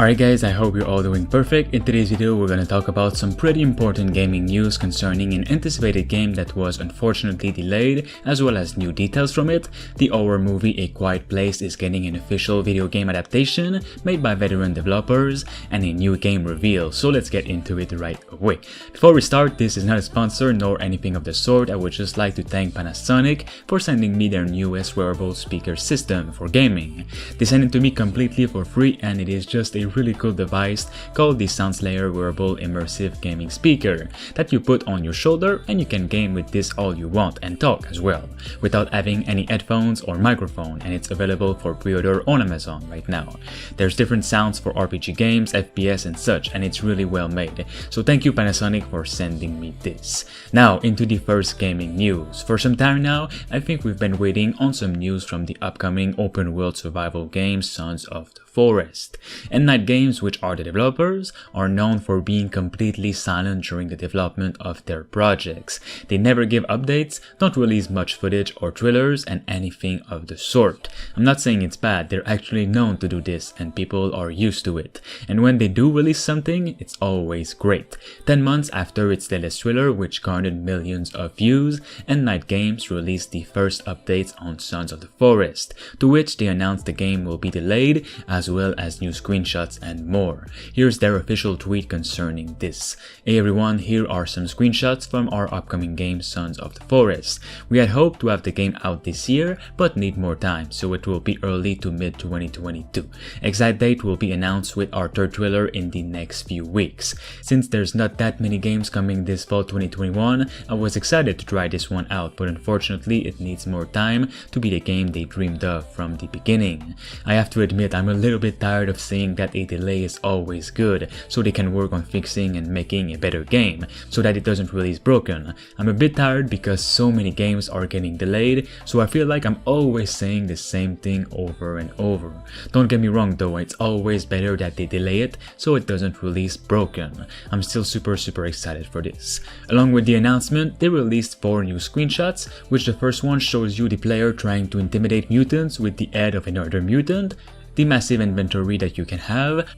Alright guys, I hope you're all doing perfect. In today's video, we're gonna talk about some pretty important gaming news concerning an anticipated game that was unfortunately delayed, as well as new details from it. The horror movie A Quiet Place is getting an official video game adaptation made by veteran developers, and a new game reveal, so let's get into it right away. Before we start, this is not a sponsor nor anything of the sort. I would just like to thank Panasonic for sending me their newest wearable speaker system for gaming. They sent it to me completely for free, and it is just a really cool device called the SoundSlayer Wearable Immersive Gaming Speaker that you put on your shoulder, and you can game with this all you want and talk as well without having any headphones or microphone, and it's available for pre-order on Amazon right now. There's different sounds for RPG games, FPS and such, and it's really well made. So thank you Panasonic for sending me this. Now into the first gaming news. For some time now, I think we've been waiting on some news from the upcoming open world survival game Sons of the Forest. And Night Games, which are the developers, are known for being completely silent during the development of their projects. They never give updates, don't release much footage or trailers, and anything of the sort. I'm not saying it's bad, they're actually known to do this and people are used to it. And when they do release something, it's always great. 10 months after its latest trailer, which garnered millions of views, and Night Games released the first updates on Sons of the Forest, to which they announced the game will be delayed, as well as new screenshots and more. Here's their official tweet concerning this. Hey everyone, here are some screenshots from our upcoming game Sons of the Forest. We had hoped to have the game out this year, but need more time, so it will be early to mid 2022. Exact date will be announced with our third trailer in the next few weeks. Since there's not that many games coming this fall 2021, I was excited to try this one out, but unfortunately it needs more time to be the game they dreamed of from the beginning. I have to admit, I'm a little bit tired of seeing that a delay is always good, so they can work on fixing and making a better game, so that it doesn't release broken. I'm a bit tired because so many games are getting delayed, so I feel like I'm always saying the same thing over and over. Don't get me wrong though, it's always better that they delay it so it doesn't release broken. I'm still super excited for this. Along with the announcement, they released 4 new screenshots, which the first one shows you the player trying to intimidate mutants with the head of another mutant, the massive inventory that you can have,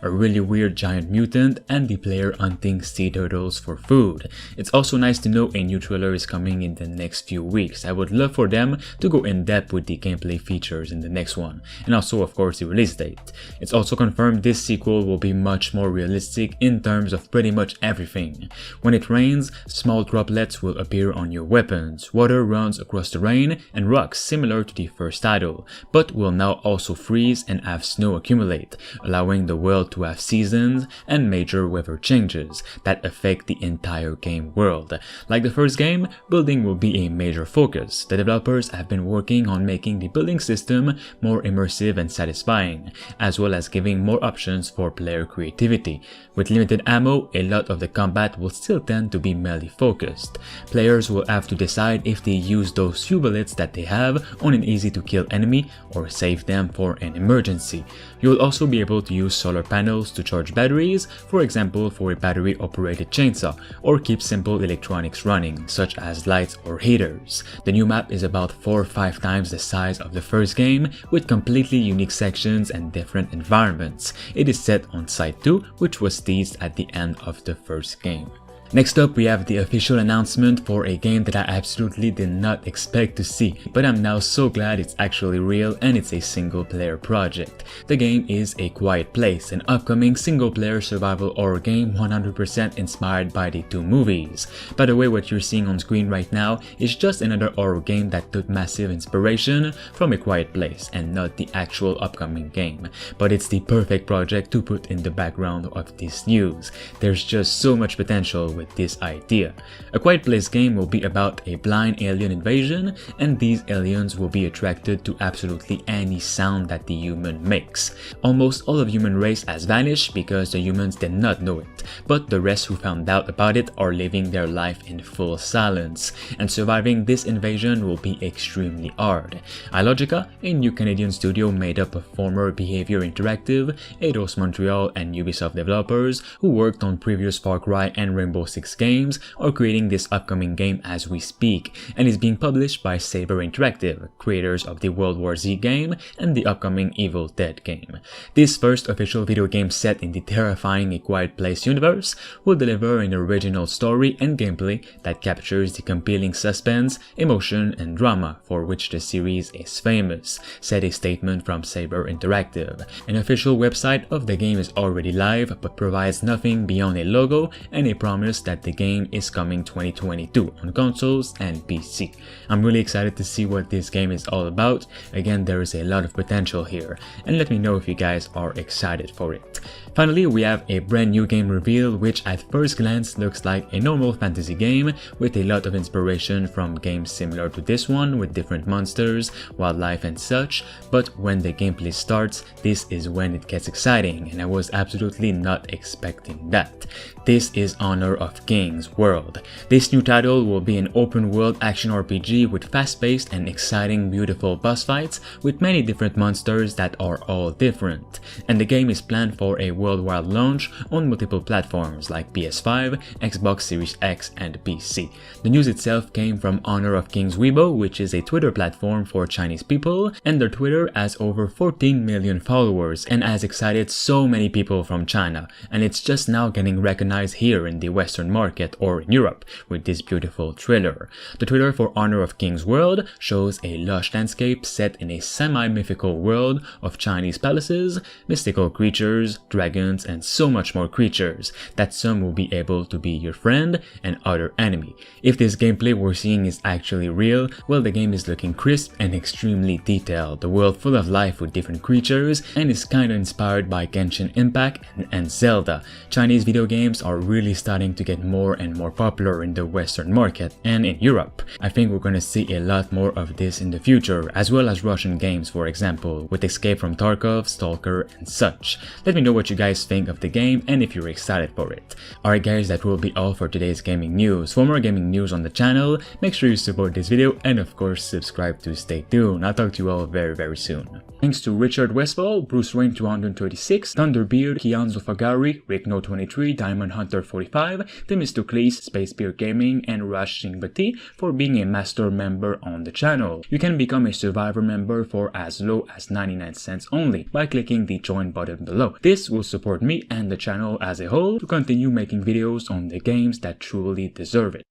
a really weird giant mutant, and the player hunting sea turtles for food. It's also nice to know a new trailer is coming in the next few weeks. I would love for them to go in depth with the gameplay features in the next one, and also of course the release date. It's also confirmed this sequel will be much more realistic in terms of pretty much everything. When it rains, small droplets will appear on your weapons, water runs across the rain, and rocks similar to the first title, but will now also freeze and have snow accumulate, allowing the world to have seasons and major weather changes that affect the entire game world. Like the first game, building will be a major focus. The developers have been working on making the building system more immersive and satisfying, as well as giving more options for player creativity. With limited ammo, a lot of the combat will still tend to be melee focused. Players will have to decide if they use those few bullets that they have on an easy to kill enemy or save them for an emergency. You'll also be able to use solar panels to charge batteries, for example for a battery operated chainsaw, or keep simple electronics running such as lights or heaters. The new map is about 4 or 5 times the size of the first game, with completely unique sections and different environments. It is set on Site 2, which was teased at the end of the first game. Next up, we have the official announcement for a game that I absolutely did not expect to see, but I'm now so glad it's actually real and it's a single player project. The game is A Quiet Place, an upcoming single player survival horror game 100% inspired by the 2 movies. By the way, what you're seeing on screen right now is just another horror game that took massive inspiration from A Quiet Place and not the actual upcoming game. But it's the perfect project to put in the background of this news. There's just so much potential with this idea. A Quiet Place game will be about a blind alien invasion, and these aliens will be attracted to absolutely any sound that the human makes. Almost all of human race has vanished because the humans did not know it, but the rest who found out about it are living their life in full silence, and surviving this invasion will be extremely hard. Ilogica, a new Canadian studio made up of former Behavior Interactive, Eidos Montreal and Ubisoft developers who worked on previous Far Cry and Rainbow 6 Games are creating this upcoming game as we speak, and is being published by Saber Interactive, creators of the World War Z game and the upcoming Evil Dead game. This first official video game set in the terrifying A Quiet Place universe will deliver an original story and gameplay that captures the compelling suspense, emotion, and drama for which the series is famous, said a statement from Saber Interactive. An official website of the game is already live but provides nothing beyond a logo and a promise that the game is coming 2022 on consoles and PC. I'm really excited to see what this game is all about. Again, there is a lot of potential here, and let me know if you guys are excited for it. Finally, we have a brand new game reveal which at first glance looks like a normal fantasy game with a lot of inspiration from games similar to this one with different monsters, wildlife and such, but when the gameplay starts, this is when it gets exciting, and I was absolutely not expecting that. This is Honor of Kings World. This new title will be an open world action RPG with fast-paced and exciting beautiful boss fights with many different monsters that are all different, and the game is planned for a worldwide launch on multiple platforms like PS5, Xbox Series X and PC. The news itself came from Honor of Kings Weibo, which is a Twitter platform for Chinese people, and their Twitter has over 14 million followers and has excited so many people from China, and it's just now getting recognized here in the Western market or in Europe with this beautiful trailer. The trailer for Honor of Kings World shows a lush landscape set in a semi-mythical world of Chinese palaces, mystical creatures, dragons, and so much more creatures that some will be able to be your friend and other enemy. If this gameplay we're seeing is actually real, well, the game is looking crisp and extremely detailed, the world full of life with different creatures, and is kinda inspired by Genshin Impact and Zelda. Chinese video games are really starting to get more and more popular in the Western market and in Europe. I think we're gonna see a lot more of this in the future, as well as Russian games, for example, with Escape from Tarkov, Stalker, and such. Let me know what you guys think of the game and if you're excited for it. Alright guys, that will be all for today's gaming news. For more gaming news on the channel, make sure you support this video and of course subscribe to stay tuned. I'll talk to you all very soon. Thanks to Richard Westfall, Bruce Rain 236, Thunderbeard, Kianzo Fagari, Rickno23, Diamond Hunter 45, Themistocles, Space Beer Gaming, and Rush Singbati for being a master member on the channel. You can become a survivor member for as low as 99 cents only by clicking the join button below. This will support me and the channel as a whole to continue making videos on the games that truly deserve it.